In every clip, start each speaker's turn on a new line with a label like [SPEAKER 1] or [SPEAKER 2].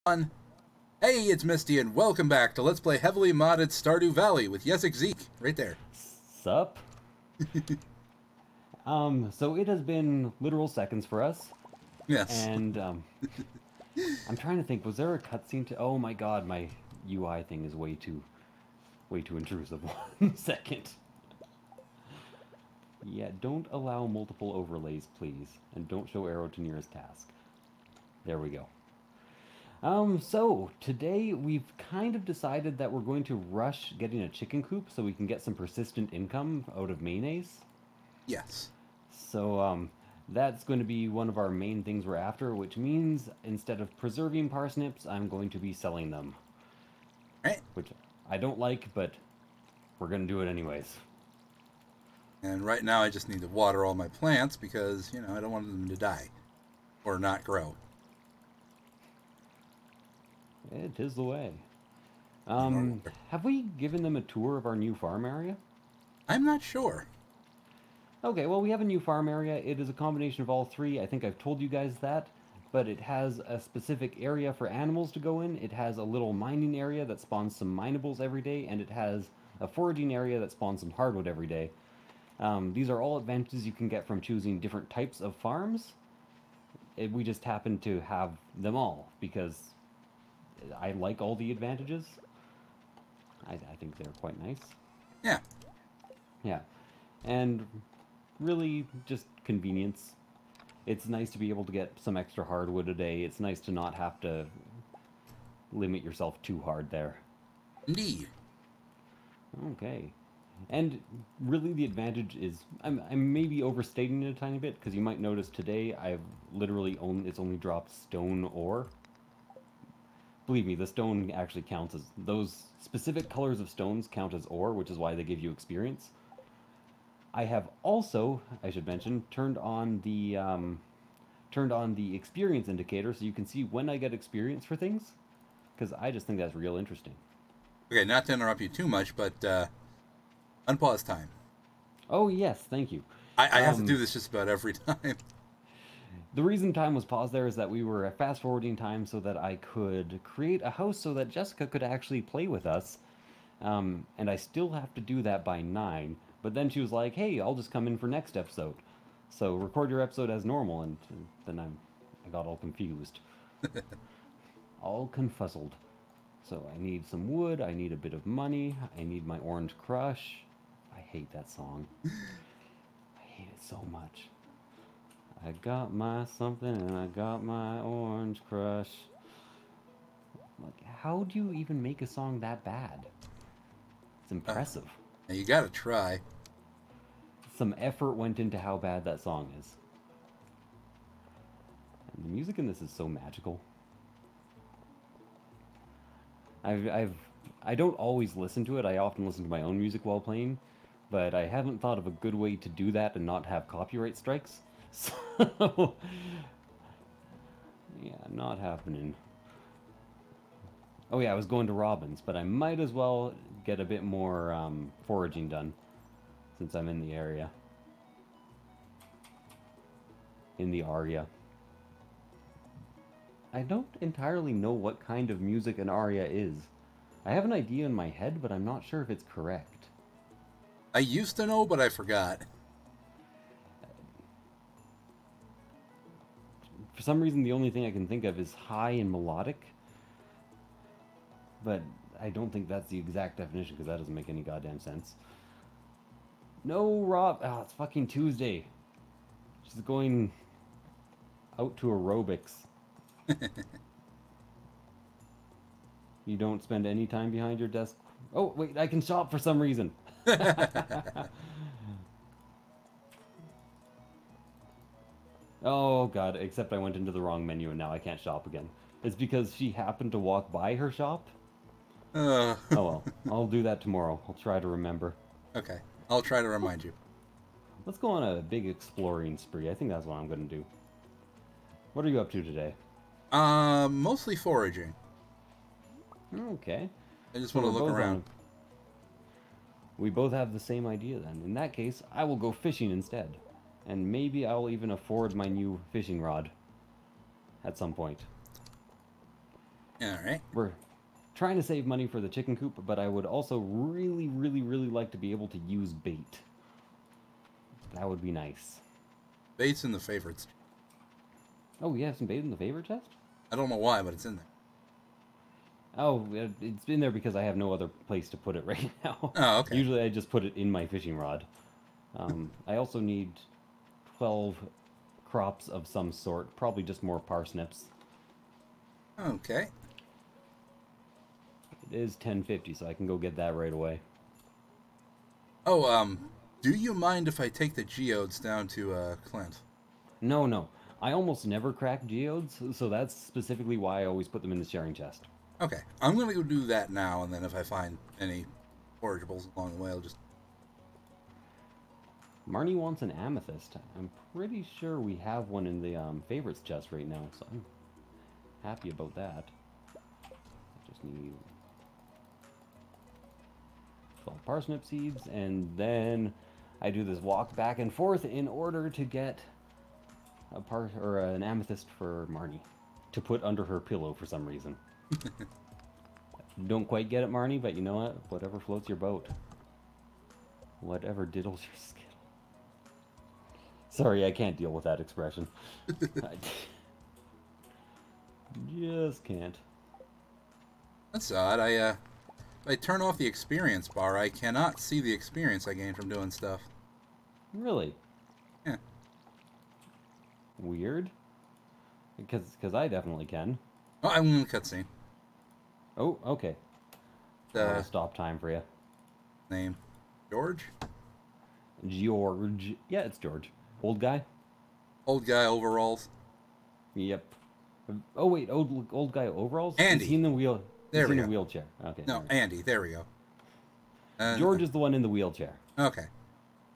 [SPEAKER 1] Hey, it's Misty, and welcome back to Let's Play Heavily Modded Stardew Valley with YessikZiiiq, right there.
[SPEAKER 2] Sup? So it has been literal seconds for us.
[SPEAKER 1] Yes.
[SPEAKER 2] And, I'm trying to think, was there a cutscene to... Oh my god, my UI thing is way too intrusive. 1 second. Yeah, don't allow multiple overlays, please. And don't show arrow to nearest task. There we go. So, today we've kind of decided that we're going to rush getting a chicken coop so we can get some persistent income out of mayonnaise.
[SPEAKER 1] Yes.
[SPEAKER 2] So, that's going to be one of our main things we're after, which means instead of preserving parsnips, I'm going to be selling them.
[SPEAKER 1] Right.
[SPEAKER 2] Which I don't like, but we're going to do it anyways.
[SPEAKER 1] And right now I just need to water all my plants because, you know, I don't want them to die. Or not grow.
[SPEAKER 2] It is the way. Have we given them a tour of our new farm area?
[SPEAKER 1] I'm not sure.
[SPEAKER 2] Okay, well, we have a new farm area. It is a combination of all three. I think I've told you guys that. But it has a specific area for animals to go in. It has a little mining area that spawns some minables every day. And it has a foraging area that spawns some hardwood every day. These are all advantages you can get from choosing different types of farms. We just happen to have them all because I like all the advantages. I think they're quite nice.
[SPEAKER 1] Yeah.
[SPEAKER 2] Yeah. And really just convenience. It's nice to be able to get some extra hardwood a day. It's nice to not have to limit yourself too hard there.
[SPEAKER 1] Indeed.
[SPEAKER 2] Okay. And really the advantage is, I'm maybe overstating it a tiny bit, because you might notice today I've literally it's only dropped stone ore. Believe me, the stone actually counts as, those specific colors of stones count as ore, which is why they give you experience. I have also, I should mention, turned on the experience indicator so you can see when I get experience for things, because I just think that's real interesting.
[SPEAKER 1] Okay, not to interrupt you too much, but unpause time.
[SPEAKER 2] Oh yes, thank you.
[SPEAKER 1] I have to do this just about every time.
[SPEAKER 2] The reason time was paused there is that we were fast forwarding time so that I could create a house so that Jessica could actually play with us. And I still have to do that by 9. But then she was like, hey, I'll just come in for next episode. So record your episode as normal. And then I got all confused. All confuzzled. So I need some wood. I need a bit of money. I need my orange crush. I hate that song. I hate it so much. I got my something and I got my orange crush. Like, how do you even make a song that bad? It's impressive.
[SPEAKER 1] You gotta try.
[SPEAKER 2] Some effort went into how bad that song is. And the music in this is so magical. I don't always listen to it. I often listen to my own music while playing, but I haven't thought of a good way to do that and not have copyright strikes. So, yeah, not happening. Oh yeah, I was going to Robin's, but I might as well get a bit more foraging done, since I'm in the area. In the aria. I don't entirely know what kind of music an aria is. I have an idea in my head, but I'm not sure if it's correct.
[SPEAKER 1] I used to know, but I forgot.
[SPEAKER 2] For some reason, the only thing I can think of is high and melodic. But I don't think that's the exact definition, because that doesn't make any goddamn sense. No, Rob! Ah, it's fucking Tuesday. She's going out to aerobics. You don't spend any time behind your desk? Oh, wait, I can shop for some reason. Oh god, except I went into the wrong menu and now I can't shop again. It's because she happened to walk by her shop? Oh well, I'll do that tomorrow. I'll try to remember.
[SPEAKER 1] Okay, I'll try to remind you.
[SPEAKER 2] Let's go on a big exploring spree. I think that's what I'm going to do. What are you up to today?
[SPEAKER 1] Mostly foraging.
[SPEAKER 2] Okay.
[SPEAKER 1] I just want to look around.
[SPEAKER 2] We both have the same idea then. In that case, I will go fishing instead. And maybe I'll even afford my new fishing rod at some point.
[SPEAKER 1] All right.
[SPEAKER 2] We're trying to save money for the chicken coop, but I would also really, really, really like to be able to use bait. That would be nice.
[SPEAKER 1] Bait's in the favorites.
[SPEAKER 2] Oh, we have some bait in the favorite chest?
[SPEAKER 1] I don't know why, but it's in there.
[SPEAKER 2] Oh, it's in there because I have no other place to put it right now.
[SPEAKER 1] Oh, okay.
[SPEAKER 2] Usually I just put it in my fishing rod. I also need 12 crops of some sort, probably just more parsnips.
[SPEAKER 1] Okay.
[SPEAKER 2] It is 10:50, so I can go get that right away.
[SPEAKER 1] Oh, do you mind if I take the geodes down to Clint?
[SPEAKER 2] No, no. I almost never crack geodes, so that's specifically why I always put them in the sharing chest.
[SPEAKER 1] Okay, I'm gonna go do that now, and then if I find any forageables along the way, I'll just...
[SPEAKER 2] Marnie wants an amethyst. I'm pretty sure we have one in the favorites chest right now, so I'm happy about that. I just need 12 parsnip seeds, and then I do this walk back and forth in order to get an amethyst for Marnie to put under her pillow for some reason. Don't quite get it, Marnie, but you know what? Whatever floats your boat. Whatever diddles your skittle. Sorry, I can't deal with that expression. I just can't.
[SPEAKER 1] That's odd. If I turn off the experience bar, I cannot see the experience I gain from doing stuff.
[SPEAKER 2] Really?
[SPEAKER 1] Yeah.
[SPEAKER 2] Weird. Because I definitely can.
[SPEAKER 1] Oh, I'm in the cutscene.
[SPEAKER 2] Oh, okay. I'll stop time for you.
[SPEAKER 1] Name. George?
[SPEAKER 2] George. Yeah, it's George. Old guy?
[SPEAKER 1] Old guy overalls.
[SPEAKER 2] Yep. Oh, wait, old guy overalls?
[SPEAKER 1] Andy.
[SPEAKER 2] Is he in the wheel?
[SPEAKER 1] There we
[SPEAKER 2] in
[SPEAKER 1] go.
[SPEAKER 2] the wheelchair? Okay.
[SPEAKER 1] No, Andy. There we go.
[SPEAKER 2] George is the one in the wheelchair.
[SPEAKER 1] Okay.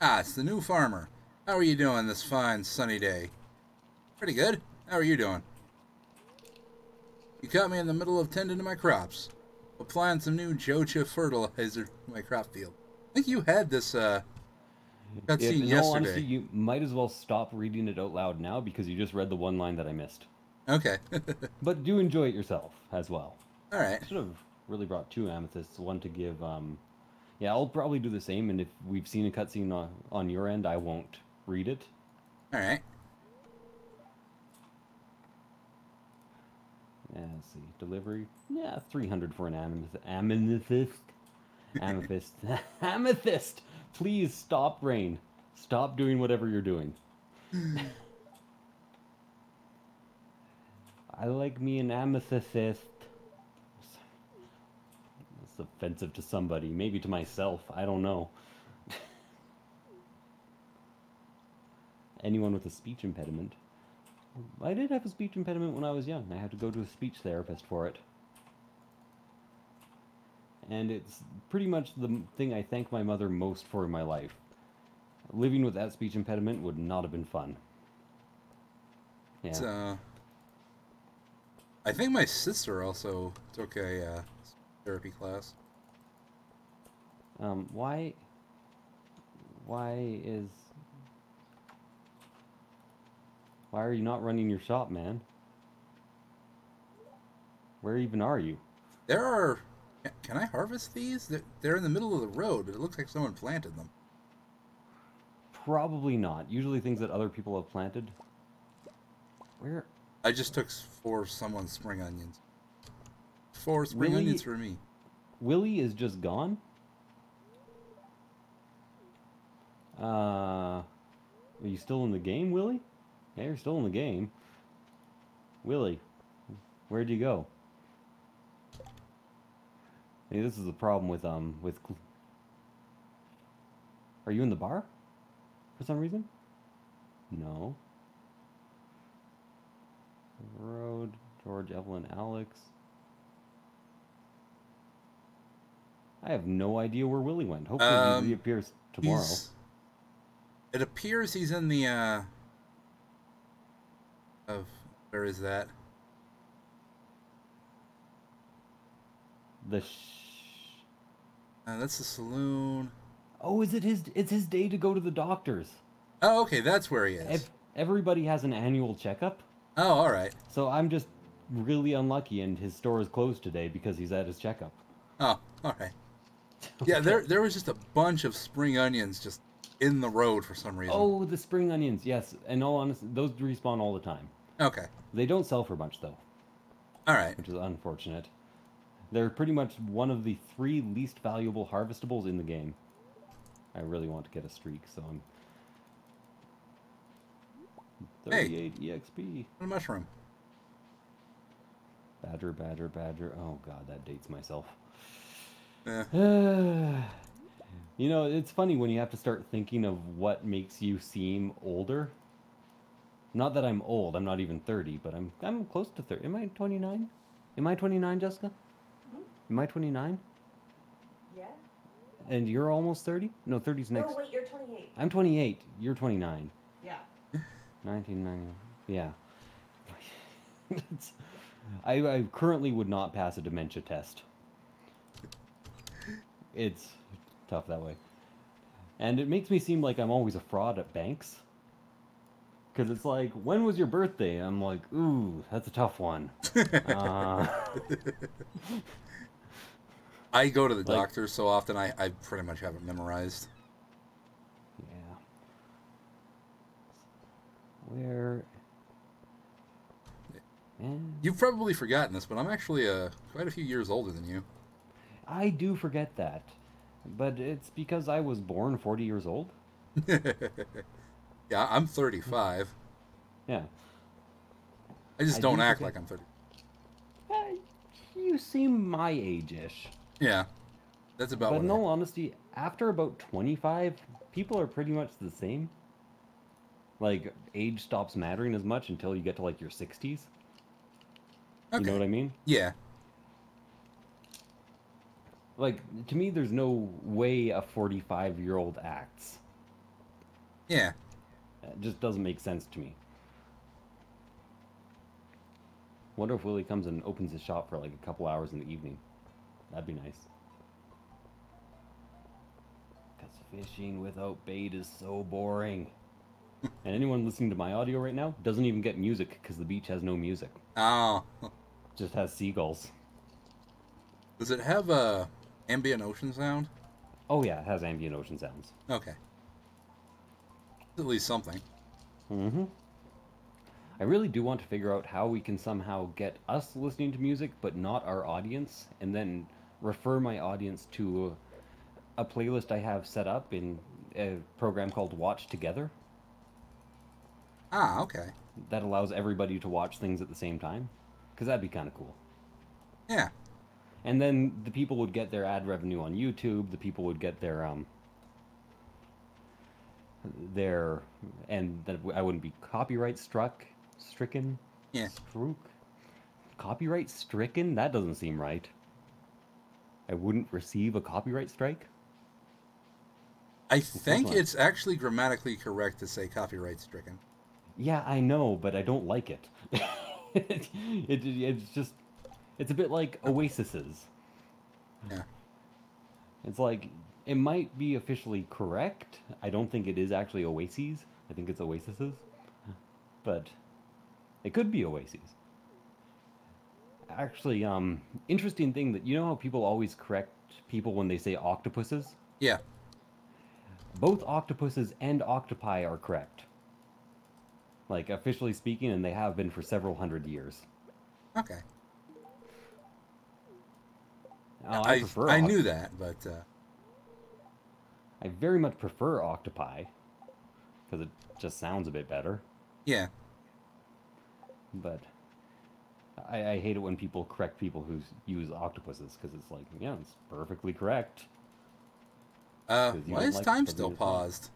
[SPEAKER 1] Ah, it's the new farmer. How are you doing this fine sunny day? Pretty good. How are you doing? You caught me in the middle of tending to my crops. Applying some new Jocha fertilizer to my crop field. I think you had this cutscene yesterday.
[SPEAKER 2] No, honestly, you might as well stop reading it out loud now because you just read the one line that I missed.
[SPEAKER 1] Okay.
[SPEAKER 2] But do enjoy it yourself as well.
[SPEAKER 1] All right.
[SPEAKER 2] Should have really brought 2 amethysts, one to give. Yeah, I'll probably do the same, and if we've seen a cutscene on your end, I won't read it.
[SPEAKER 1] All right.
[SPEAKER 2] Yeah, let's see. Delivery. Yeah, 300 for an amethyst. Amethyst. Amethyst! Please stop, Rain. Stop doing whatever you're doing. I like me an amethyst. That's offensive to somebody. Maybe to myself. I don't know. Anyone with a speech impediment. I did have a speech impediment when I was young. I had to go to a speech therapist for it. And it's pretty much the thing I thank my mother most for in my life. Living with that speech impediment would not have been fun. Yeah.
[SPEAKER 1] I think my sister also took a therapy class.
[SPEAKER 2] Why are you not running your shop, man? Where even are you?
[SPEAKER 1] There are... Can I harvest these? They're in the middle of the road, but it looks like someone planted them.
[SPEAKER 2] Probably not. Usually things that other people have planted. Where?
[SPEAKER 1] I just took 4 someone's spring onions. 4 spring onions for me.
[SPEAKER 2] Willie is just gone? Are you still in the game, Willie? Yeah, you're still in the game. Willie, where'd you go? Hey, this is the problem with Are you in the bar? For some reason? No. Road, George, Evelyn, Alex. I have no idea where Willie went. Hopefully he reappears tomorrow.
[SPEAKER 1] It appears he's in the, where is that? That's the saloon.
[SPEAKER 2] Oh, is it it's his day to go to the doctors.
[SPEAKER 1] Oh, okay, that's where he is.
[SPEAKER 2] Everybody has an annual checkup.
[SPEAKER 1] Oh, all right.
[SPEAKER 2] So I'm just really unlucky, and his store is closed today because he's at his checkup.
[SPEAKER 1] Oh, all right. Yeah, there was just a bunch of spring onions just in the road for some reason.
[SPEAKER 2] Oh, the spring onions, yes. In all honesty, those respawn all the time.
[SPEAKER 1] Okay.
[SPEAKER 2] They don't sell for much, though.
[SPEAKER 1] All right.
[SPEAKER 2] Which is unfortunate. They're pretty much one of the 3 least valuable harvestables in the game. I really want to get a streak, so I'm... 38 EXP.
[SPEAKER 1] A mushroom.
[SPEAKER 2] Badger, badger, badger. Oh god, that dates myself.
[SPEAKER 1] Yeah.
[SPEAKER 2] You know, it's funny when you have to start thinking of what makes you seem older. Not that I'm old, I'm not even 30, but I'm close to 30. Am I 29? Am I 29, Jessica? Am I 29?
[SPEAKER 3] Yeah.
[SPEAKER 2] And you're almost 30? No, 30's next.
[SPEAKER 3] No, wait, you're 28.
[SPEAKER 2] I'm 28. You're 29.
[SPEAKER 3] Yeah.
[SPEAKER 2] 1990. Yeah. I currently would not pass a dementia test. It's tough that way. And it makes me seem like I'm always a fraud at banks. Because it's like, when was your birthday? I'm like, ooh, that's a tough one.
[SPEAKER 1] I go to the doctor so often, I pretty much have it memorized.
[SPEAKER 2] Yeah. Where... Man.
[SPEAKER 1] You've probably forgotten this, but I'm actually quite a few years older than you.
[SPEAKER 2] I do forget that. But it's because I was born 40 years old.
[SPEAKER 1] Yeah, I'm 35.
[SPEAKER 2] Yeah.
[SPEAKER 1] I just don't act like I'm 30.
[SPEAKER 2] You seem my age-ish.
[SPEAKER 1] Yeah. That's about
[SPEAKER 2] But
[SPEAKER 1] what
[SPEAKER 2] in all honesty, after about 25, people are pretty much the same. Like, age stops mattering as much until you get to, like, your 60s.
[SPEAKER 1] Okay.
[SPEAKER 2] You know what I mean?
[SPEAKER 1] Yeah.
[SPEAKER 2] Like, to me, there's no way a 45-year-old acts.
[SPEAKER 1] Yeah.
[SPEAKER 2] It just doesn't make sense to me. Wonder if Willie comes and opens his shop for like a couple hours in the evening. That'd be nice. Because fishing without bait is so boring. And anyone listening to my audio right now doesn't even get music because the beach has no music.
[SPEAKER 1] Oh.
[SPEAKER 2] Just has seagulls.
[SPEAKER 1] Does it have a ambient ocean sound?
[SPEAKER 2] Oh yeah, it has ambient ocean sounds.
[SPEAKER 1] Okay. At least something.
[SPEAKER 2] Mm-hmm. I really do want to figure out how we can somehow get us listening to music, but not our audience, and then refer my audience to a playlist I have set up in a program called Watch Together.
[SPEAKER 1] Ah, okay.
[SPEAKER 2] That allows everybody to watch things at the same time, because that'd be kind of cool.
[SPEAKER 1] Yeah.
[SPEAKER 2] And then the people would get their ad revenue on YouTube, the people would get their and that I wouldn't be copyright stricken.
[SPEAKER 1] Yeah.
[SPEAKER 2] Copyright stricken? That doesn't seem right. I wouldn't receive a copyright strike?
[SPEAKER 1] I think it's actually grammatically correct to say copyright stricken.
[SPEAKER 2] Yeah, I know, but I don't like it. It's just... It's a bit like Oasis's.
[SPEAKER 1] Yeah.
[SPEAKER 2] It's like, it might be officially correct. I don't think it is actually Oases. I think it's Oasis's. But it could be Oases. Actually, interesting thing that, you know how people always correct people when they say octopuses?
[SPEAKER 1] Yeah.
[SPEAKER 2] Both octopuses and octopi are correct. Like, officially speaking, and they have been for several hundred years.
[SPEAKER 1] Okay.
[SPEAKER 2] I
[SPEAKER 1] knew that, but...
[SPEAKER 2] I very much prefer octopi, because it just sounds a bit better.
[SPEAKER 1] Yeah.
[SPEAKER 2] But I hate it when people correct people who use octopuses, because it's like, yeah, it's perfectly correct.
[SPEAKER 1] Why is time still paused?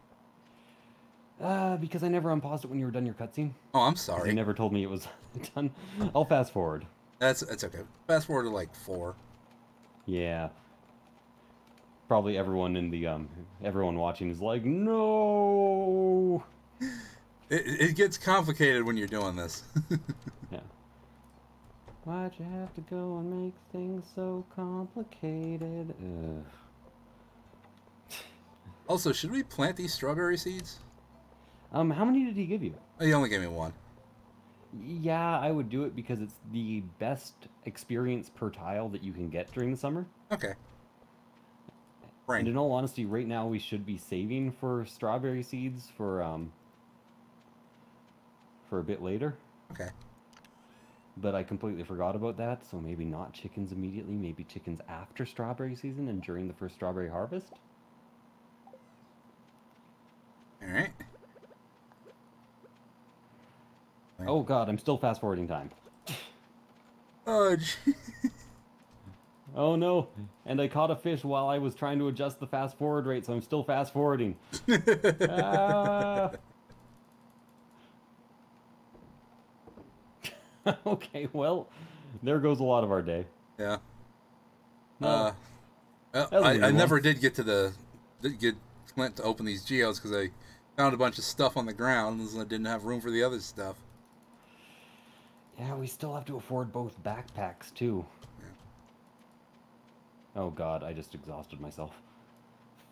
[SPEAKER 2] Because I never unpaused it when you were done your cutscene.
[SPEAKER 1] Oh, I'm sorry.
[SPEAKER 2] You never told me it was done. I'll fast forward.
[SPEAKER 1] That's okay. Fast forward to like 4.
[SPEAKER 2] Yeah. Probably everyone in the everyone watching is like, no.
[SPEAKER 1] It gets complicated when you're doing this.
[SPEAKER 2] Yeah. Why'd you have to go and make things so complicated? Ugh.
[SPEAKER 1] Also, should we plant these strawberry seeds?
[SPEAKER 2] How many did he give you?
[SPEAKER 1] Oh, he only gave me 1.
[SPEAKER 2] Yeah, I would do it because it's the best experience per tile that you can get during the summer.
[SPEAKER 1] Okay.
[SPEAKER 2] And
[SPEAKER 1] Brain.
[SPEAKER 2] in all honesty, right now we should be saving for strawberry seeds for a bit later.
[SPEAKER 1] Okay.
[SPEAKER 2] But I completely forgot about that, so maybe not chickens immediately, maybe chickens after strawberry season and during the first strawberry harvest.
[SPEAKER 1] All right.
[SPEAKER 2] Oh god, I'm still fast forwarding time.
[SPEAKER 1] Oh, gee.
[SPEAKER 2] Oh no, and I caught a fish while I was trying to adjust the fast forward rate, so I'm still fast forwarding. Ah. Okay, well, there goes a lot of our day.
[SPEAKER 1] Yeah.
[SPEAKER 2] No,
[SPEAKER 1] I never did get Clint to open these geos because I found a bunch of stuff on the ground and I didn't have room for the other stuff.
[SPEAKER 2] Yeah, we still have to afford both backpacks, too.
[SPEAKER 1] Yeah.
[SPEAKER 2] Oh god, I just exhausted myself.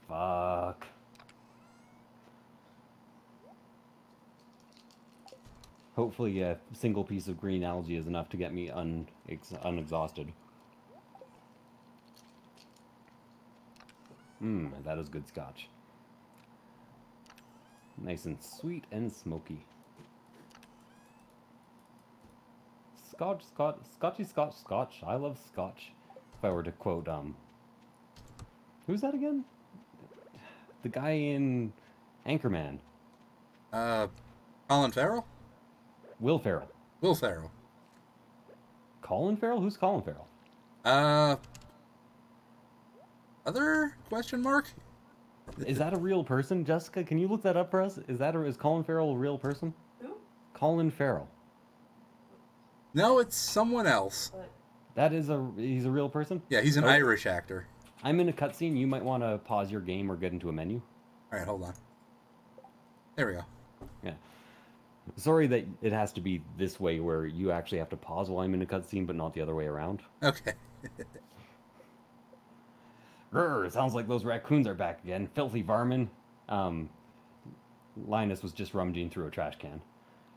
[SPEAKER 2] Fuck. Hopefully a single piece of green algae is enough to get me unexhausted. That is good scotch. Nice and sweet and smoky. Scotch. I love scotch. If I were to quote, who's that again? The guy in Anchorman.
[SPEAKER 1] Colin Farrell?
[SPEAKER 2] Will Ferrell.
[SPEAKER 1] Will Ferrell.
[SPEAKER 2] Colin Farrell? Who's Colin Farrell?
[SPEAKER 1] Other question mark?
[SPEAKER 2] Is that a real person, Jessica? Can you look that up for us? Is Colin Farrell a real person?
[SPEAKER 3] Who?
[SPEAKER 2] Colin Farrell.
[SPEAKER 1] No, it's someone else.
[SPEAKER 3] But
[SPEAKER 2] He's a real person?
[SPEAKER 1] Yeah, he's an
[SPEAKER 2] Oh.
[SPEAKER 1] Irish actor.
[SPEAKER 2] I'm in a cutscene. You might want to pause your game or get into a menu.
[SPEAKER 1] All right, hold on. There we go.
[SPEAKER 2] Yeah. Sorry that it has to be this way where you actually have to pause while I'm in a cutscene, but not the other way around.
[SPEAKER 1] Okay.
[SPEAKER 2] Grr, sounds like those raccoons are back again. Filthy varmin. Linus was just rummaging through a trash can.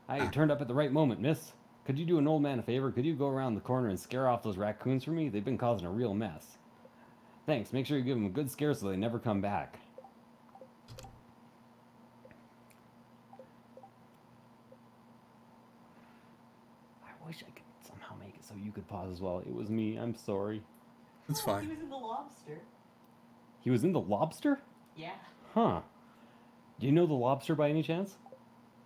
[SPEAKER 2] I turned up at the right moment, miss. Could you do an old man a favor? Could you go around the corner and scare off those raccoons for me? They've been causing a real mess. Thanks. Make sure you give them a good scare so they never come back. I wish I could somehow make it so you could pause as well. It was me. I'm sorry.
[SPEAKER 1] That's
[SPEAKER 3] He
[SPEAKER 1] fine.
[SPEAKER 3] was in the lobster.
[SPEAKER 2] He was in the lobster?
[SPEAKER 3] Yeah.
[SPEAKER 2] Huh. Do you know the lobster by any chance?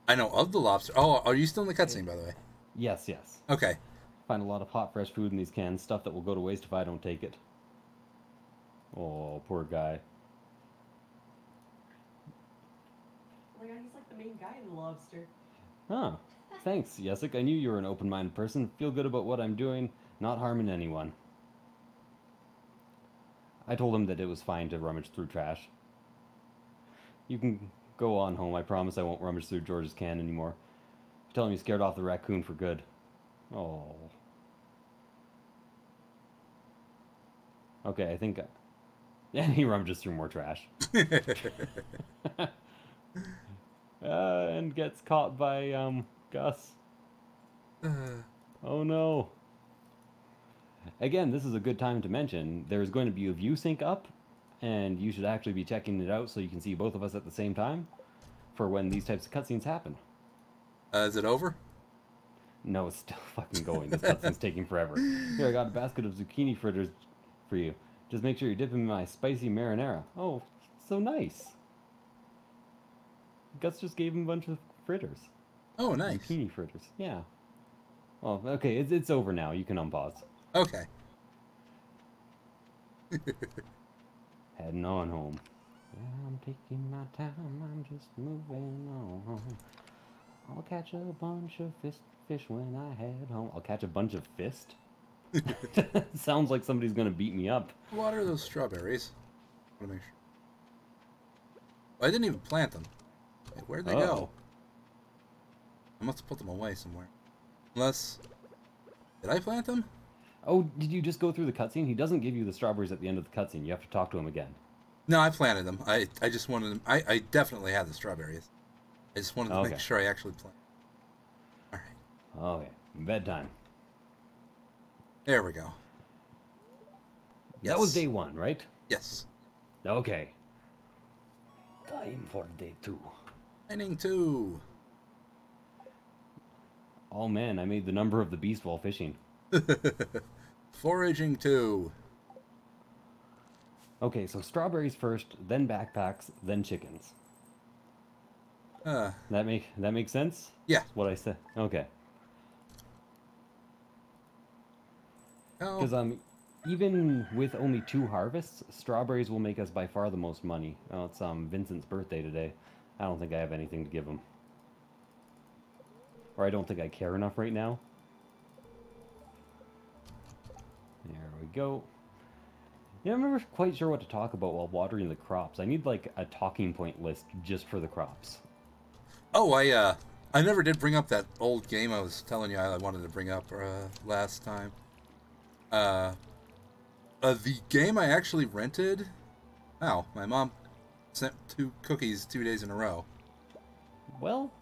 [SPEAKER 1] I know of the lobster. Oh, are you still in the cutscene, by the way?
[SPEAKER 2] Yes, yes.
[SPEAKER 1] Okay.
[SPEAKER 2] Find a lot of hot, fresh food in these cans. Stuff that will go to waste if I don't take it. Oh, poor guy.
[SPEAKER 3] Oh my god, he's like the main guy in the lobster.
[SPEAKER 2] Huh. Thanks, Yessik. I knew you were an open-minded person. Feel good about what I'm doing, not harming anyone. I told him that it was fine to rummage through trash. You can go on home. I promise I won't rummage through George's can anymore. Tell him you scared off the raccoon for good. Oh. Okay, I think... And he rummages through more trash. And gets caught by, Gus. Oh no. Again, this is a good time to mention, there's going to be a Viewsync up, and you should actually be checking it out so you can see both of us at the same time for when these types of cutscenes happen.
[SPEAKER 1] Is it over?
[SPEAKER 2] No, it's still fucking going. This cutscene's taking forever. Here, I got a basket of zucchini fritters for you. Just make sure you dip them in my spicy marinara. Oh, so nice. Gus just gave him a bunch of fritters.
[SPEAKER 1] Oh, nice.
[SPEAKER 2] Zucchini fritters, yeah. Well, okay, it's over now. You can unpause.
[SPEAKER 1] Okay.
[SPEAKER 2] Heading on home. Yeah, I'm taking my time. I'm just moving on. I'll catch a bunch of fish when I head home. I'll catch a bunch of fist? Sounds like somebody's gonna beat me up.
[SPEAKER 1] What are those strawberries? I want to make sure. Well, I didn't even plant them. Wait, where'd they go? I must have put them away somewhere. Unless... Did I plant them?
[SPEAKER 2] Oh, did you just go through the cutscene? He doesn't give you the strawberries at the end of the cutscene. You have to talk to him again.
[SPEAKER 1] No, I planted them. I just wanted them. I definitely had the strawberries. I just wanted to make sure I actually planted. Alright.
[SPEAKER 2] Okay, bedtime.
[SPEAKER 1] There we go.
[SPEAKER 2] That was
[SPEAKER 1] Yes.
[SPEAKER 2] day 1, right?
[SPEAKER 1] Yes.
[SPEAKER 2] Okay. Time for day 2.
[SPEAKER 1] Mining 2.
[SPEAKER 2] Oh man, I made the number of the beast while fishing.
[SPEAKER 1] Foraging 2.
[SPEAKER 2] Okay, so strawberries first, then backpacks, then chickens. That make sense?
[SPEAKER 1] Yeah.
[SPEAKER 2] That's what I said. Okay.
[SPEAKER 1] Oh.
[SPEAKER 2] Because even with only 2 harvests, strawberries will make us by far the most money. Oh, it's Vincent's birthday today. I don't think I have anything to give him. Or I don't think I care enough right now. There we go. Yeah, I'm never quite sure what to talk about while watering the crops. I need like a talking point list just for the crops.
[SPEAKER 1] Oh, I never did bring up that old game I was telling you I wanted to bring up last time. The game I actually rented. Oh, my mom sent 2 cookies 2 days in a row.
[SPEAKER 2] Well,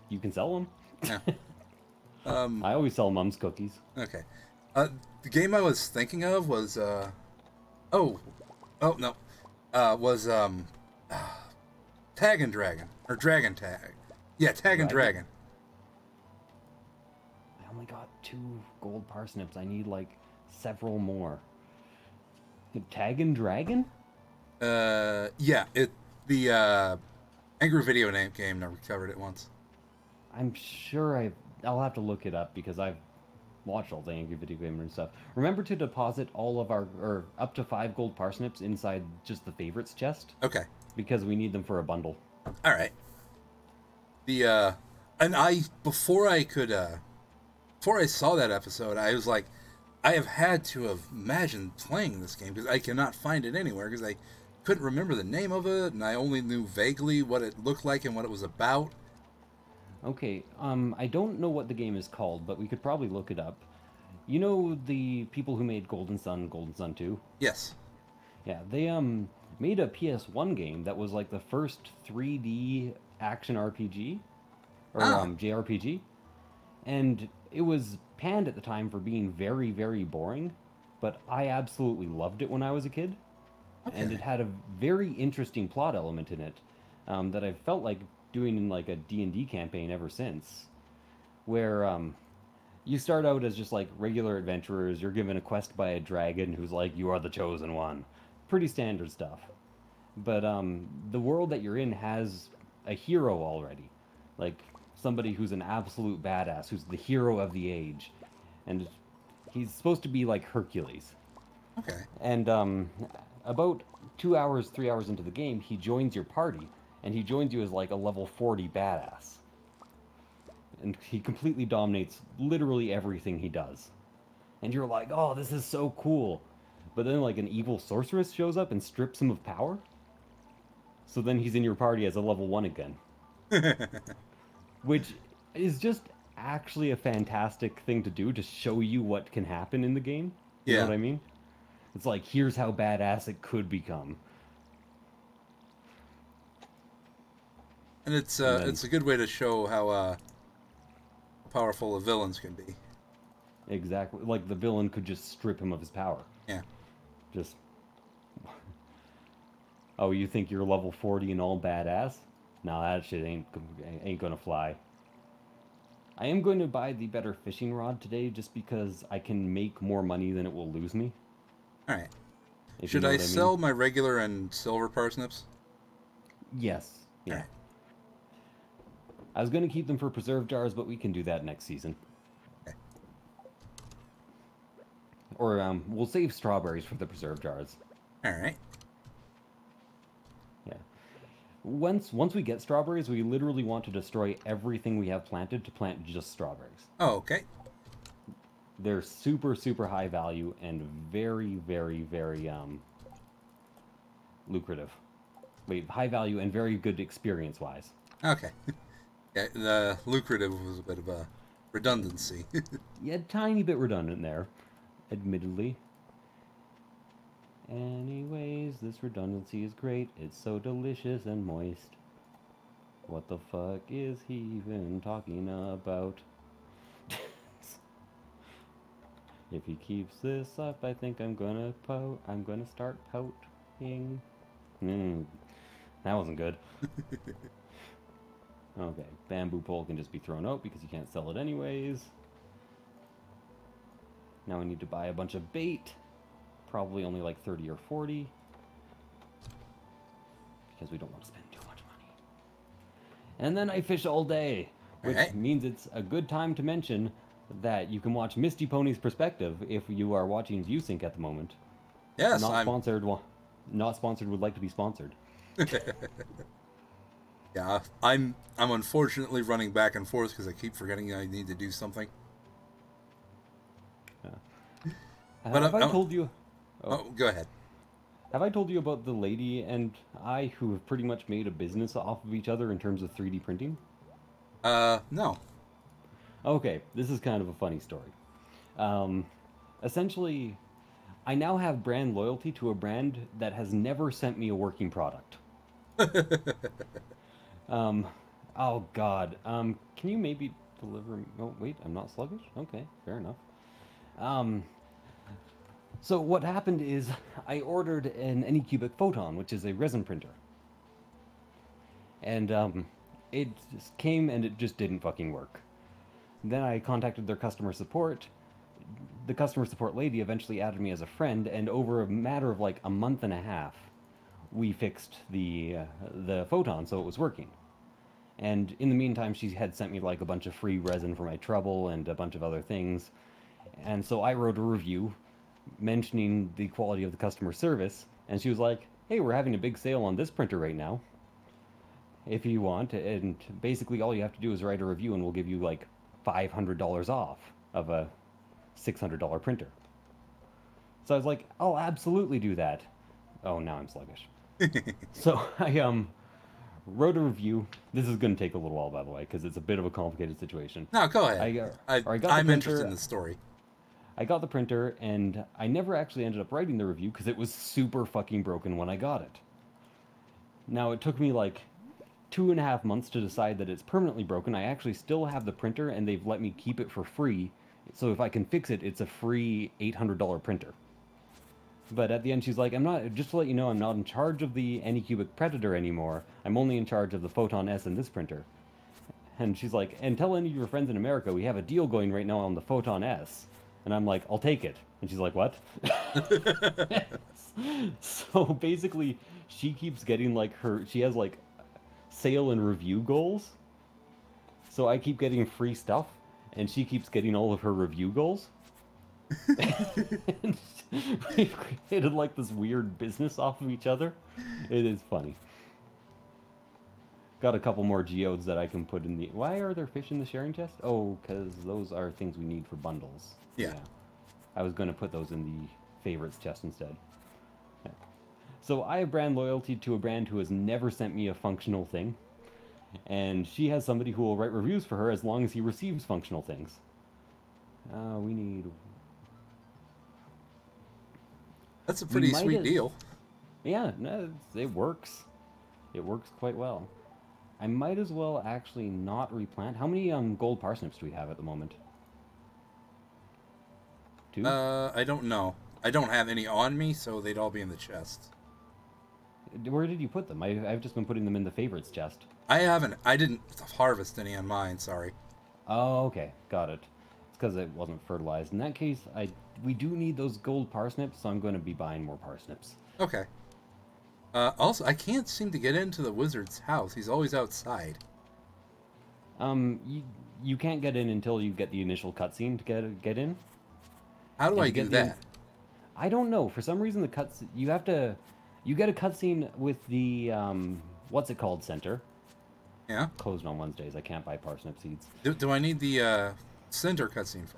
[SPEAKER 2] you can sell them.
[SPEAKER 1] Yeah.
[SPEAKER 2] I always sell Mom's cookies.
[SPEAKER 1] Okay. The game I was thinking of was was Tag and Dragon or Dragon Tag. Yeah, Tag and Dragon.
[SPEAKER 2] I only got 2 gold parsnips. I need like several more. Tag and Dragon?
[SPEAKER 1] Yeah, the Angry Video game. I covered it once.
[SPEAKER 2] I'm sure I'll have to look it up because I've watched all the Angry Video Gamer and stuff. Remember to deposit all of our, or up to 5 gold parsnips inside just the favorites chest.
[SPEAKER 1] Okay.
[SPEAKER 2] Because we need them for a bundle.
[SPEAKER 1] All right. Before I saw that episode, I was like, I have had to have imagined playing this game because I cannot find it anywhere because I couldn't remember the name of it and I only knew vaguely what it looked like and what it was about.
[SPEAKER 2] Okay, I don't know what the game is called, but we could probably look it up. You know the people who made Golden Sun 2?
[SPEAKER 1] Yes.
[SPEAKER 2] Yeah, they made a PS1 game that was like the first 3D action RPG or JRPG, and it was panned at the time for being very, very boring, but I absolutely loved it when I was a kid. Okay. And it had a very interesting plot element in it that I felt like doing in like a D&D campaign ever since, where you start out as just like regular adventurers. You're given a quest by a dragon who's like, you are the chosen one. Pretty standard stuff. But the world that you're in has a hero already, like somebody who's an absolute badass, who's the hero of the age, and he's supposed to be like Hercules.
[SPEAKER 1] Okay.
[SPEAKER 2] And about 2 hours, 3 hours into the game, he joins your party, and he joins you as like a level 40 badass. And he completely dominates literally everything he does. And you're like, oh, this is so cool. But then like an evil sorceress shows up and strips him of power. So then he's in your party as a level 1 again. Which is just actually a fantastic thing to do to show you what can happen in the game. You know what I mean? It's like, here's how badass it could become.
[SPEAKER 1] And it's a good way to show how powerful the villains can be.
[SPEAKER 2] Exactly. Like, the villain could just strip him of his power.
[SPEAKER 1] Yeah.
[SPEAKER 2] Just... Oh, you think you're level 40 and all badass? No, that shit ain't gonna fly. I am going to buy the better fishing rod today just because I can make more money than it will lose me.
[SPEAKER 1] Alright.
[SPEAKER 2] Should
[SPEAKER 1] you know I sell my regular and silver parsnips?
[SPEAKER 2] Yes. Yeah.
[SPEAKER 1] Right.
[SPEAKER 2] I was going to keep them for preserve jars, but we can do that next season.
[SPEAKER 1] Okay.
[SPEAKER 2] Or we'll save strawberries for the preserve jars.
[SPEAKER 1] Alright.
[SPEAKER 2] Yeah. Once we get strawberries, we literally want to destroy everything we have planted to plant just strawberries.
[SPEAKER 1] Oh, okay.
[SPEAKER 2] They're super, super high value and very, very, very lucrative. Wait, high value and very good experience-wise.
[SPEAKER 1] Okay. Yeah, the lucrative was a bit of a redundancy.
[SPEAKER 2] Yeah, tiny bit redundant there, admittedly. Anyways, this redundancy is great. It's so delicious and moist. What the fuck is he even talking about? If he keeps this up, I think I'm gonna start pouting. That wasn't good. Okay, bamboo pole can just be thrown out because you can't sell it anyways. Now we need to buy a bunch of bait. Probably only like 30 or 40. Because we don't want to spend too much money. And then I fish all day. Which means it's a good time to mention that you can watch Misty Pony's perspective if you are watching Viewsync at the moment.
[SPEAKER 1] Yes,
[SPEAKER 2] not sponsored. Not sponsored. Would like to be sponsored.
[SPEAKER 1] Yeah, I'm unfortunately running back and forth because I keep forgetting I need to do something.
[SPEAKER 2] Yeah.
[SPEAKER 1] But
[SPEAKER 2] have I told you?
[SPEAKER 1] Oh, go ahead.
[SPEAKER 2] Have I told you about the lady and I who have pretty much made a business off of each other in terms of 3D printing?
[SPEAKER 1] No.
[SPEAKER 2] Okay, this is kind of a funny story. Essentially, I now have brand loyalty to a brand that has never sent me a working product. Oh God. Can you maybe deliver? Oh wait, I'm not sluggish. Okay, fair enough. So what happened is I ordered an Anycubic Photon, which is a resin printer, and it just came and it just didn't fucking work. Then I contacted their customer support. The customer support lady eventually added me as a friend, and over a matter of like a month and a half, we fixed the Photon so it was working. And in the meantime, she had sent me like a bunch of free resin for my trouble and a bunch of other things. And so I wrote a review mentioning the quality of the customer service, and she was like, hey, we're having a big sale on this printer right now, if you want, and basically all you have to do is write a review and we'll give you like $500 off of a $600 printer. So I was like, I'll absolutely do that. Oh, now I'm sluggish. So I wrote a review. This is going to take a little while, by the way, because it's a bit of a complicated situation.
[SPEAKER 1] No, go ahead. I'm interested in the story.
[SPEAKER 2] I got the printer, and I never actually ended up writing the review because it was super fucking broken when I got it. Now, it took me like 2.5 months to decide that it's permanently broken. I actually still have the printer, and they've let me keep it for free. So if I can fix it, it's a free $800 printer. But at the end, she's like, just to let you know, I'm not in charge of the Anycubic Predator anymore. I'm only in charge of the Photon S and this printer. And she's like, and tell any of your friends in America, we have a deal going right now on the Photon S. And I'm like, I'll take it. And she's like, what? So basically, she keeps getting like she has like sale and review goals. So I keep getting free stuff, and she keeps getting all of her review goals. And we've created like this weird business off of each other. It is funny. Got a couple more geodes that I can put in the... Why are there fish in the sharing chest? Oh, because those are things we need for bundles.
[SPEAKER 1] Yeah.
[SPEAKER 2] I was going to put those in the favorites chest instead. Yeah. So I have brand loyalty to a brand who has never sent me a functional thing. And she has somebody who will write reviews for her as long as he receives functional things. We need...
[SPEAKER 1] That's a pretty sweet deal.
[SPEAKER 2] Yeah, no, it works. It works quite well. I might as well actually not replant. How many gold parsnips do we have at the moment? 2?
[SPEAKER 1] I don't know. I don't have any on me, so they'd all be in the chest.
[SPEAKER 2] Where did you put them? I've just been putting them in the favorites chest.
[SPEAKER 1] I didn't harvest any on mine, sorry.
[SPEAKER 2] Oh, okay. Got it. It's because it wasn't fertilized. In that case, we do need those gold parsnips, so I'm going to be buying more parsnips.
[SPEAKER 1] Okay. Also, I can't seem to get into the wizard's house. He's always outside.
[SPEAKER 2] You can't get in until you get the initial cutscene to get in.
[SPEAKER 1] How do I do that?
[SPEAKER 2] I don't know. For some reason, you get a cutscene with the what's it called center.
[SPEAKER 1] Yeah.
[SPEAKER 2] Closed on Wednesdays. I can't buy parsnip seeds.
[SPEAKER 1] Do I need the center cutscene for?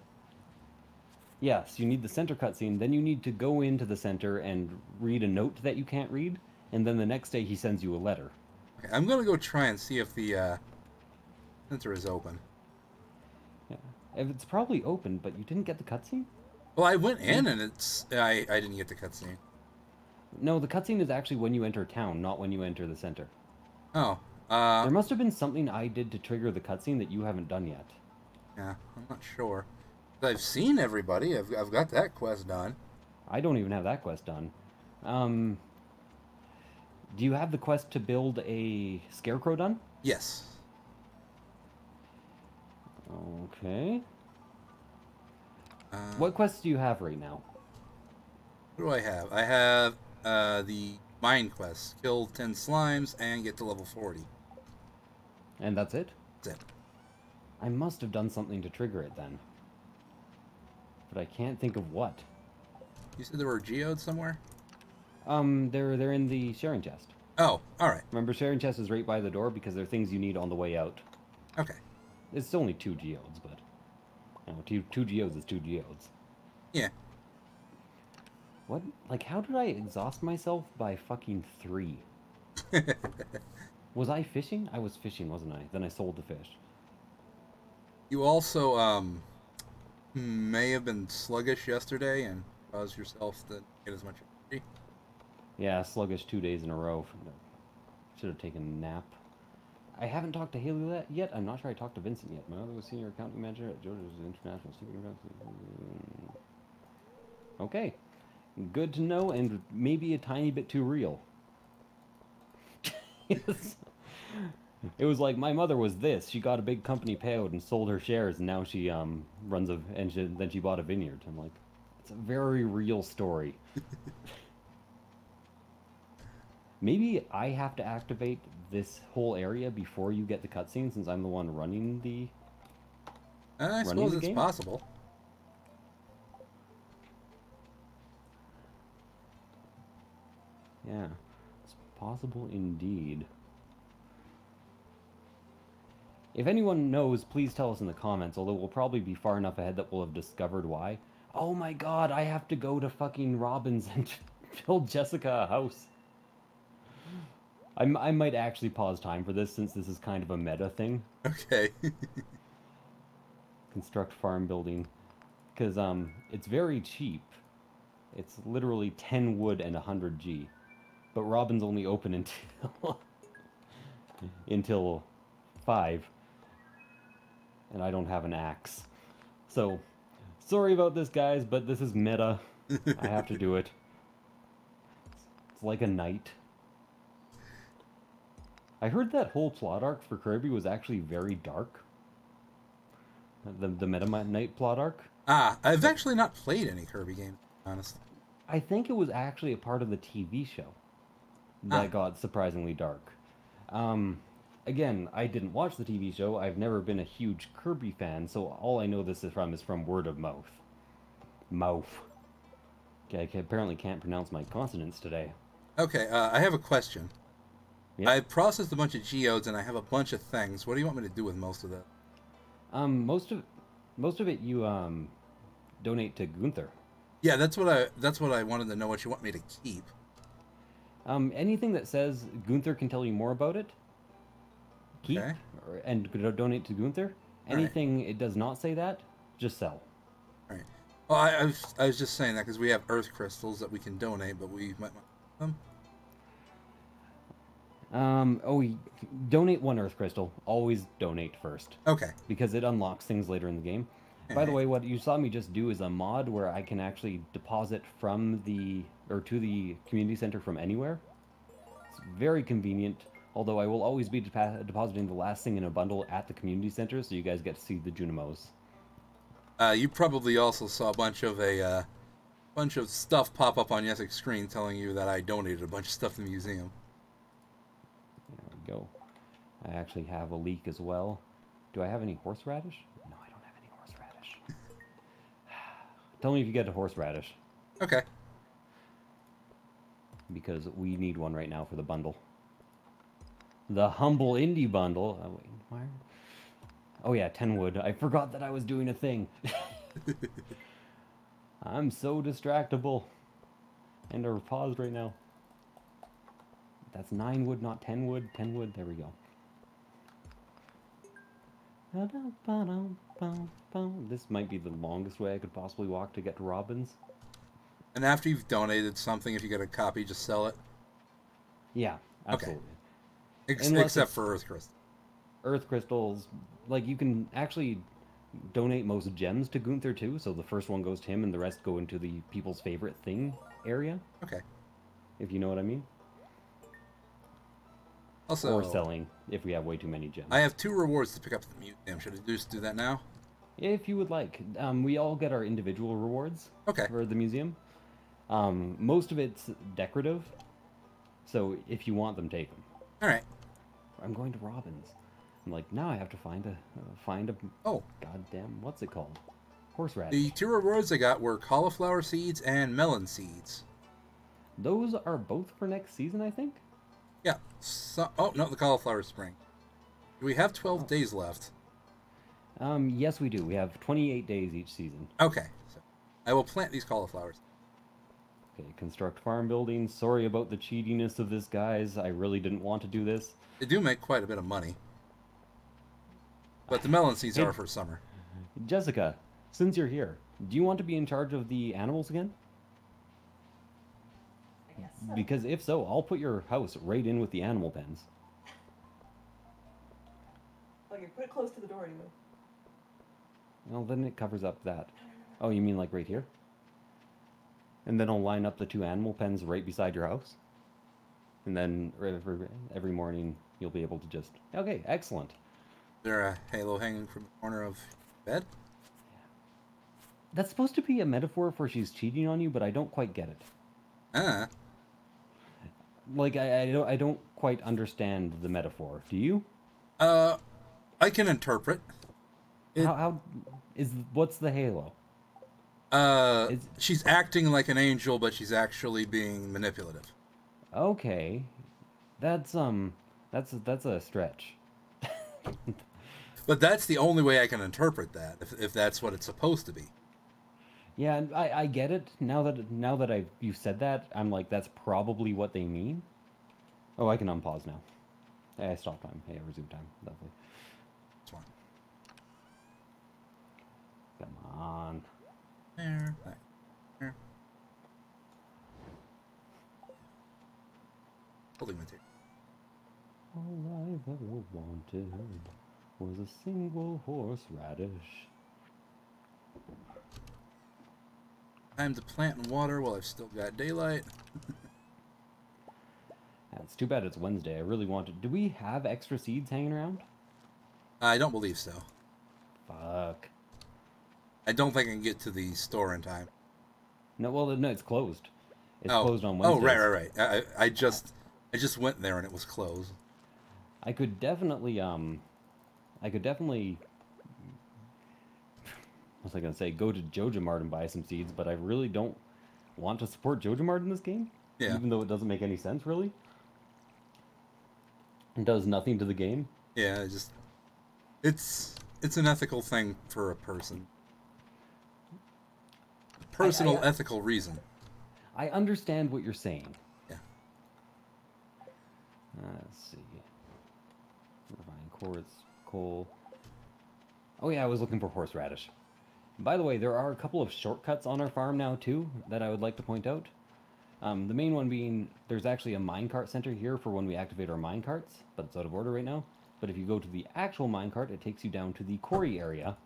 [SPEAKER 2] Yes, you need the center cutscene. Then you need to go into the center and read a note that you can't read, and then the next day he sends you a letter.
[SPEAKER 1] Okay, I'm gonna go try and see if the center is open.
[SPEAKER 2] Yeah, it's probably open, but you didn't get the cutscene.
[SPEAKER 1] Well, I went in and I didn't get the cutscene.
[SPEAKER 2] No, the cutscene is actually when you enter town, not when you enter the center.
[SPEAKER 1] Oh.
[SPEAKER 2] There must have been something I did to trigger the cutscene that you haven't done yet.
[SPEAKER 1] Yeah, I'm not sure. I've seen everybody. I've got that quest done.
[SPEAKER 2] I don't even have that quest done. Do you have the quest to build a scarecrow done?
[SPEAKER 1] Yes.
[SPEAKER 2] Okay. What quests do you have right now?
[SPEAKER 1] What do I have? I have the mine quest. Kill 10 slimes and get to level 40.
[SPEAKER 2] And that's it?
[SPEAKER 1] That's it.
[SPEAKER 2] I must have done something to trigger it then. But I can't think of what.
[SPEAKER 1] You said there were geodes somewhere?
[SPEAKER 2] They're in the sharing chest.
[SPEAKER 1] Oh, alright.
[SPEAKER 2] Remember, sharing chest is right by the door because they're things you need on the way out.
[SPEAKER 1] Okay.
[SPEAKER 2] It's only 2 geodes, but... You know, two geodes is 2 geodes.
[SPEAKER 1] Yeah.
[SPEAKER 2] What? Like, how did I exhaust myself by fucking 3? Was I fishing? I was fishing, wasn't I? Then I sold the fish.
[SPEAKER 1] You also, may have been sluggish yesterday and caused yourself to get as much energy.
[SPEAKER 2] Yeah, sluggish 2 days in a row. Should have taken a nap. I haven't talked to Haley yet. I'm not sure I talked to Vincent yet. My mother was senior accounting manager at Georgia's International Student University. Okay. Good to know, and maybe a tiny bit too real. Yes. It was like, my mother was this. She got a big company payout and sold her shares, and now she runs a... and then she bought a vineyard. I'm like, it's a very real story. Maybe I have to activate this whole area before you get the cutscene, since I'm the one running the...
[SPEAKER 1] I suppose it's possible.
[SPEAKER 2] Yeah, it's possible indeed. If anyone knows, please tell us in the comments, although we'll probably be far enough ahead that we'll have discovered why. Oh my god, I have to go to fucking Robbins and build Yessika a house. I might actually pause time for this, since this is kind of a meta thing.
[SPEAKER 1] Okay.
[SPEAKER 2] Construct farm building. Because it's very cheap. It's literally 10 wood and 100 G. But Robin's only open until... until 5. And I don't have an axe. So, sorry about this, guys, but this is meta. I have to do it. It's like a knight. I heard that whole plot arc for Kirby was actually very dark. The Meta Knight plot arc.
[SPEAKER 1] Ah, I've actually not played any Kirby games, honestly.
[SPEAKER 2] I think it was actually a part of the TV show that got surprisingly dark. Again, I didn't watch the TV show. I've never been a huge Kirby fan, so all I know this is from word of mouth. Mouth. Okay, I apparently can't pronounce my consonants today.
[SPEAKER 1] Okay, I have a question.
[SPEAKER 2] Yep.
[SPEAKER 1] I processed a bunch of geodes and I have a bunch of things. What do you want me to do with most of that?
[SPEAKER 2] Most of it you donate to Gunther.
[SPEAKER 1] Yeah, that's what I wanted to know. What you want me to keep?
[SPEAKER 2] Anything that says Gunther can tell you more about it, keep,
[SPEAKER 1] Okay.
[SPEAKER 2] and donate to Gunther. Anything it does not say that, just sell.
[SPEAKER 1] All right. Well, I was just saying that because we have earth crystals that we can donate, but we might want them.
[SPEAKER 2] Donate 1 earth crystal. Always donate first.
[SPEAKER 1] Okay.
[SPEAKER 2] Because it unlocks things later in the game. By the way, what you saw me just do is a mod where I can actually deposit from to the community center from anywhere. It's very convenient, although I will always be depositing the last thing in a bundle at the community center, so you guys get to see the Junimos.
[SPEAKER 1] You probably also saw a bunch of stuff pop up on Yessik's screen telling you that I donated a bunch of stuff to the museum.
[SPEAKER 2] There we go. I actually have a leek as well. Do I have any horseradish? No, I don't have any horseradish. Tell me if you get a horseradish.
[SPEAKER 1] Okay.
[SPEAKER 2] Because we need one right now for the bundle. The humble indie bundle. Oh, wait, why? Oh yeah, 10 wood. I forgot that I was doing a thing. I'm so distractible. And are paused right now. That's 9 wood, not 10 wood. 10 wood, there we go. This might be the longest way I could possibly walk to get to Robbins.
[SPEAKER 1] And after you've donated something, if you get a copy, just sell it?
[SPEAKER 2] Yeah, absolutely.
[SPEAKER 1] Okay. Except for Earth Crystal.
[SPEAKER 2] Earth crystals, like, you can actually donate most gems to Gunther too, so the first one goes to him and the rest go into the people's favorite thing area.
[SPEAKER 1] Okay.
[SPEAKER 2] If you know what I mean.
[SPEAKER 1] Also,
[SPEAKER 2] or selling if we have way too many gems.
[SPEAKER 1] I have 2 rewards to pick up at the museum. Should I just do that now?
[SPEAKER 2] If you would like. We all get our individual rewards for the museum. Most of it's decorative, so if you want them, take them.
[SPEAKER 1] All right.
[SPEAKER 2] I'm going to Robin's. I'm like, now I have to find a
[SPEAKER 1] oh,
[SPEAKER 2] goddamn, what's it called? Horseradish.
[SPEAKER 1] The 2 rewards I got were cauliflower seeds and melon seeds.
[SPEAKER 2] Those are both for next season, I think?
[SPEAKER 1] Yeah. So, oh, no, the cauliflower spring. Do we have 12 days left?
[SPEAKER 2] Yes, we do. We have 28 days each season.
[SPEAKER 1] Okay. So I will plant these cauliflowers.
[SPEAKER 2] Okay, construct farm buildings. Sorry about the cheatiness of this, guys. I really didn't want to do this.
[SPEAKER 1] They do make quite a bit of money. But the melon seeds are for summer.
[SPEAKER 2] Jessica, since you're here, do you want to be in charge of the animals again?
[SPEAKER 3] I guess so.
[SPEAKER 2] Because if so, I'll put your house right in with the animal pens.
[SPEAKER 3] Okay, put it close to the door anyway.
[SPEAKER 2] Well, then it covers up that. Oh, you mean like right here? And then I'll line up the 2 animal pens right beside your house. And then every morning you'll be able to just... Okay, excellent.
[SPEAKER 1] Is there a halo hanging from the corner of bed?
[SPEAKER 2] That's supposed to be a metaphor for she's cheating on you, but I don't quite get it. Like, I don't quite understand the metaphor. Do you?
[SPEAKER 1] I can interpret.
[SPEAKER 2] What's the halo?
[SPEAKER 1] She's acting like an angel, but she's actually being manipulative.
[SPEAKER 2] Okay. That's a stretch.
[SPEAKER 1] But that's the only way I can interpret that, if that's what it's supposed to be.
[SPEAKER 2] Yeah, and I get it. Now that you said that, I'm like, that's probably what they mean. Oh, I can unpause now. Hey, I stopped time. Hey, I resumed time. Lovely.
[SPEAKER 1] That's fine.
[SPEAKER 2] Come on.
[SPEAKER 1] There. Holding my tape.
[SPEAKER 2] All I've ever wanted was a single horseradish.
[SPEAKER 1] Time to plant and water while I've still got daylight.
[SPEAKER 2] It's too bad it's Wednesday. I really wanted... Do we have extra seeds hanging around?
[SPEAKER 1] I don't believe so.
[SPEAKER 2] Fuck.
[SPEAKER 1] I don't think I can get to the store in time.
[SPEAKER 2] No, well, no, it's closed. It's closed on Wednesdays.
[SPEAKER 1] Oh, right. I just went there and it was closed.
[SPEAKER 2] I could definitely, what was I gonna say? Go to Joja Mart and buy some seeds, but I really don't want to support Joja Mart in this game.
[SPEAKER 1] Yeah.
[SPEAKER 2] Even though it doesn't make any sense, really. It does nothing to the game.
[SPEAKER 1] Yeah, it's an ethical thing for a person. Personal ethical reason.
[SPEAKER 2] I understand what you're saying.
[SPEAKER 1] Yeah.
[SPEAKER 2] Let's see. Refined quartz, coal. Oh yeah, I was looking for horseradish. By the way, there are a couple of shortcuts on our farm now too that I would like to point out. The main one being, there's actually a minecart center here for when we activate our minecarts, but it's out of order right now. But if you go to the actual minecart, it takes you down to the quarry area.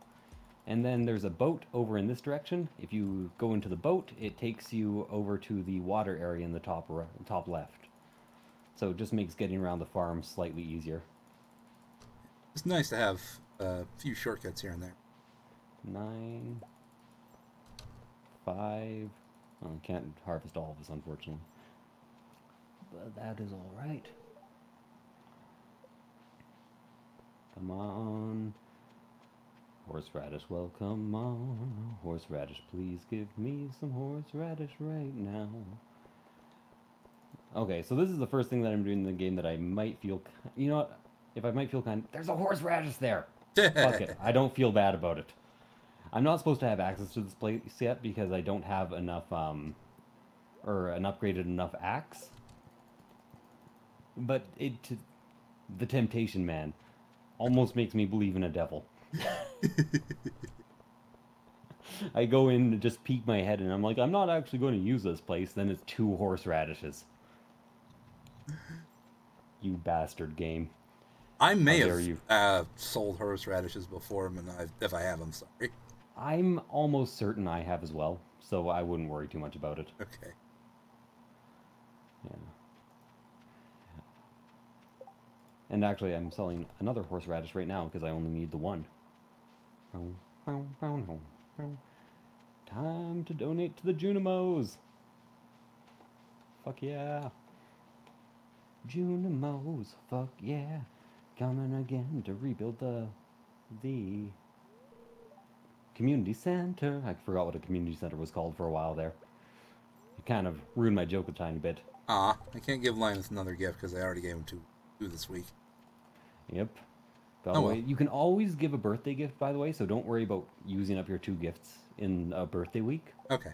[SPEAKER 2] And then there's a boat over in this direction. If you go into the boat, it takes you over to the water area in the top left. So it just makes getting around the farm slightly easier.
[SPEAKER 1] It's nice to have a few shortcuts here and there.
[SPEAKER 2] 9, 5... Oh, I can't harvest all of this, unfortunately. But that is alright. Come on. Horseradish, well, come on. Horseradish, please give me some horseradish right now. Okay, so this is the first thing that I'm doing in the game that I might feel... You know what? If I might feel kind... There's a horseradish there! Fuck it. I don't feel bad about it. I'm not supposed to have access to this place yet because I don't have enough, or an upgraded enough axe. But the temptation, man, almost makes me believe in a devil. I go in and just peek my head and I'm like, I'm not actually going to use this place. Then it's 2 horseradishes. You bastard game.
[SPEAKER 1] I may
[SPEAKER 2] How dare you.
[SPEAKER 1] have sold horseradishes before, and if I have, I'm sorry.
[SPEAKER 2] I'm almost certain I have as well, so I wouldn't worry too much about it.
[SPEAKER 1] Okay.
[SPEAKER 2] Yeah. And actually, I'm selling another horseradish right now because I only need the one. Time to donate to the Junimos. Fuck yeah. Junimos, fuck yeah. Coming again to rebuild the community center. I forgot what a community center was called for a while there. It kind of ruined my joke a tiny bit.
[SPEAKER 1] I can't give Linus another gift because I already gave him two this week.
[SPEAKER 2] Yep. By the way, you can always give a birthday gift, by the way, so don't worry about using up your 2 gifts in a birthday week.
[SPEAKER 1] Okay.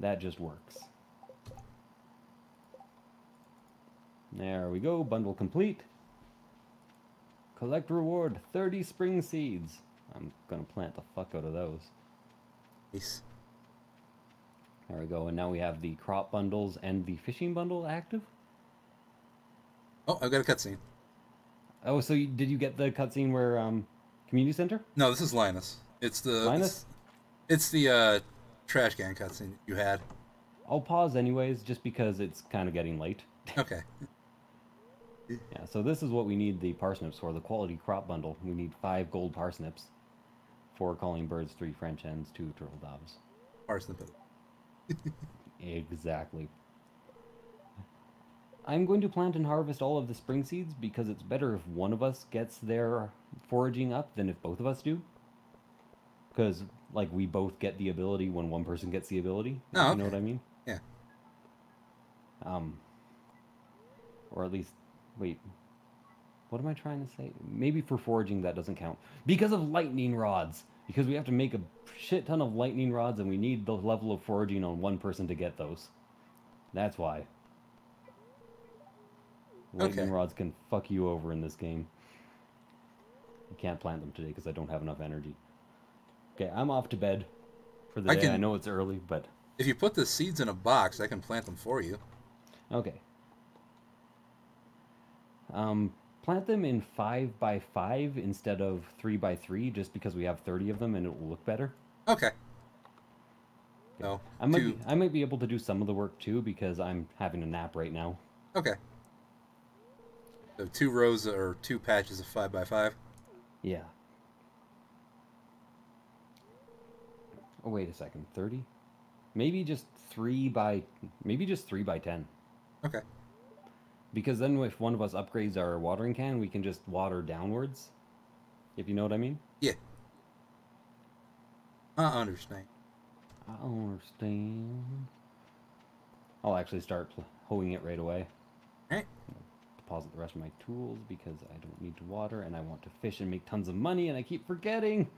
[SPEAKER 2] That just works. There we go, bundle complete. Collect reward, 30 spring seeds. I'm gonna plant the fuck out of those.
[SPEAKER 1] Nice.
[SPEAKER 2] There we go, and now we have the crop bundles and the fishing bundle active.
[SPEAKER 1] Oh, I've got a cutscene.
[SPEAKER 2] Oh, so did you get the cutscene where, community center?
[SPEAKER 1] No, this is Linus. It's the...
[SPEAKER 2] Linus?
[SPEAKER 1] It's the, trash can cutscene you had.
[SPEAKER 2] I'll pause anyways, just because it's kind of getting late.
[SPEAKER 1] Okay.
[SPEAKER 2] Yeah, so this is what we need the parsnips for, the quality crop bundle. We need 5 gold parsnips, 4 calling birds, 3 French hens, 2 turtle doves.
[SPEAKER 1] Parsnip.
[SPEAKER 2] Exactly. I'm going to plant and harvest all of the spring seeds because it's better if one of us gets their foraging up than if both of us do. Because, like, we both get the ability when one person gets the ability.
[SPEAKER 1] Oh, okay.
[SPEAKER 2] You know what I mean?
[SPEAKER 1] Yeah.
[SPEAKER 2] Or at least, wait, what am I trying to say? Maybe for foraging that doesn't count. Because of lightning rods. Because we have to make a shit ton of lightning rods and we need the level of foraging on one person to get those. That's why. Lightning rods can fuck you over in this game. I can't plant them today because I don't have enough energy. Okay, I'm off to bed for the day. I know it's early, but...
[SPEAKER 1] If you put the seeds in a box, I can plant them for you.
[SPEAKER 2] Okay. Plant them in 5x5 instead of 3x3, just because we have 30 of them and it will look better.
[SPEAKER 1] Okay. No.
[SPEAKER 2] I might be able to do some of the work too because I'm having a nap right now.
[SPEAKER 1] Okay. So 2 rows or 2 patches of 5x5.
[SPEAKER 2] Yeah. Oh wait a second, 30? Maybe just 3 by 10.
[SPEAKER 1] Okay.
[SPEAKER 2] Because then if one of us upgrades our watering can, we can just water downwards. If you know what I mean?
[SPEAKER 1] Yeah. I understand.
[SPEAKER 2] I understand. I'll actually start hoeing it right away.
[SPEAKER 1] Alright.
[SPEAKER 2] Deposit the rest of my tools because I don't need to water and I want to fish and make tons of money and I keep forgetting.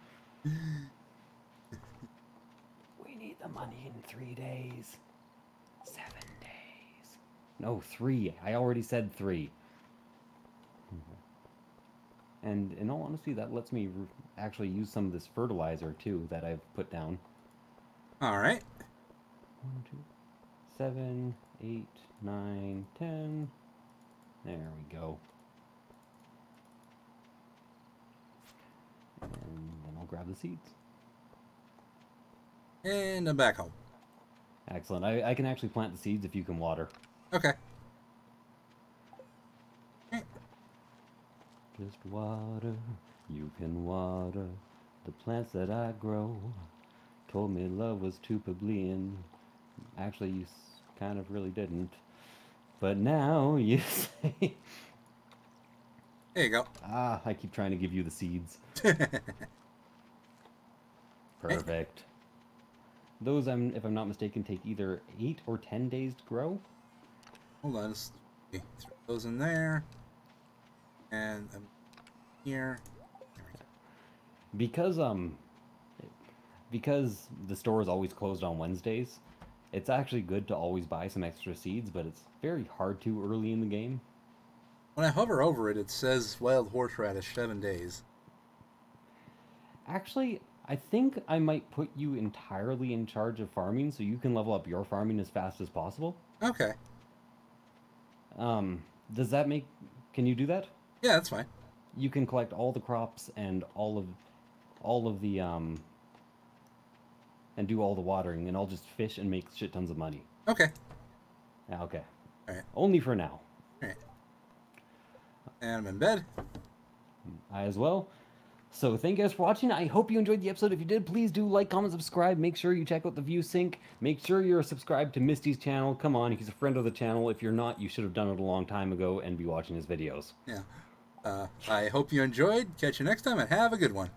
[SPEAKER 2] We need the money in 3 days. 7 days. No, 3. I already said 3. And in all honesty, that lets me actually use some of this fertilizer too that I've put down.
[SPEAKER 1] Alright.
[SPEAKER 2] 1, 2, 7, 8, 9, 10. There we go. And then I'll grab the seeds.
[SPEAKER 1] And I'm back home.
[SPEAKER 2] Excellent. I can actually plant the seeds if you can water.
[SPEAKER 1] Okay.
[SPEAKER 2] Just water, you can water the plants that I grow. Told me love was too plebeian. Actually, you kind of really didn't. But now you say...
[SPEAKER 1] There you go.
[SPEAKER 2] Ah, I keep trying to give you the seeds. Perfect. Those, if I'm not mistaken, take either 8 or 10 days to grow.
[SPEAKER 1] Hold on. Let's throw those in there. And here.
[SPEAKER 2] Because the store is always closed on Wednesdays, it's actually good to always buy some extra seeds, but it's very hard to early in the game.
[SPEAKER 1] When I hover over it, it says wild horseradish 7 days.
[SPEAKER 2] Actually, I think I might put you entirely in charge of farming so you can level up your farming as fast as possible.
[SPEAKER 1] Okay.
[SPEAKER 2] Does that make... Can you do that?
[SPEAKER 1] Yeah, that's fine.
[SPEAKER 2] You can collect all the crops and all of the and do all the watering, and I'll just fish and make shit tons of money.
[SPEAKER 1] Okay.
[SPEAKER 2] Yeah, okay.
[SPEAKER 1] All right.
[SPEAKER 2] Only for now.
[SPEAKER 1] All right. And I'm in bed.
[SPEAKER 2] I as well. So thank you guys for watching. I hope you enjoyed the episode. If you did, please do like, comment, subscribe. Make sure you check out the Viewsync. Make sure you're subscribed to Misty's channel. Come on, he's a friend of the channel. If you're not, you should have done it a long time ago and be watching his videos.
[SPEAKER 1] Yeah. I hope you enjoyed. Catch you next time and have a good one.